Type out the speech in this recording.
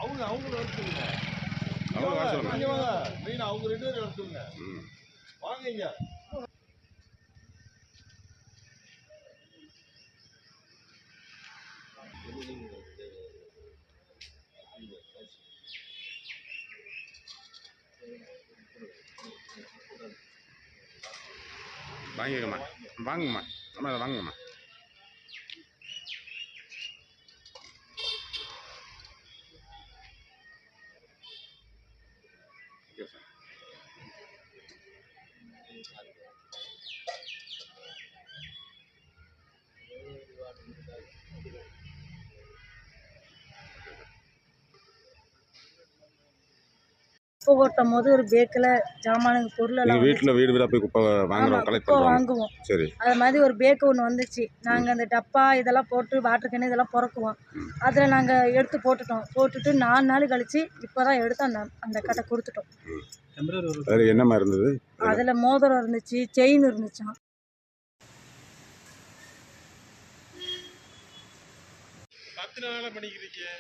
அவங்கள எடுத்துருங்க. அவங்க வர சொல்லுங்க. இங்க வாங்க. மெயின் அவங்க 2 பேரும் எடுத்துருங்க. வாங்க இங்க. வாங்கிக்கம்மா, வாங்கம்மா, அம்மா வாங்கம்மா. குப்பை கொட்டும் போது ஒரு பேக்கில் ஜாமானுங்க பொருளெல்லாம் வீட்டில் வீடு வீடாக போய் குப்பை வாங்குறோம், கலெக்ட் குப்பை பண்ணுறோம். வாங்குவோம். சரி. அது மாதிரி ஒரு பேக்கு ஒன்று வந்துச்சு. நாங்கள் அந்த டப்பா இதெல்லாம் போட்டு வாட்டர் கேனு இதெல்லாம் பொறக்குவோம். அதில் நாங்கள் எடுத்து போட்டுட்டு 4 நாள் கழிச்சு இப்போ தான் எடுத்து அந்த கடை கொடுத்துட்டோம். அதில் என்னம்மா இருந்தது? அதில் மோதிரம் இருந்துச்சு, செயின் இருந்துச்சான். 10 நாளாக பண்ணிக்கிறீங்க.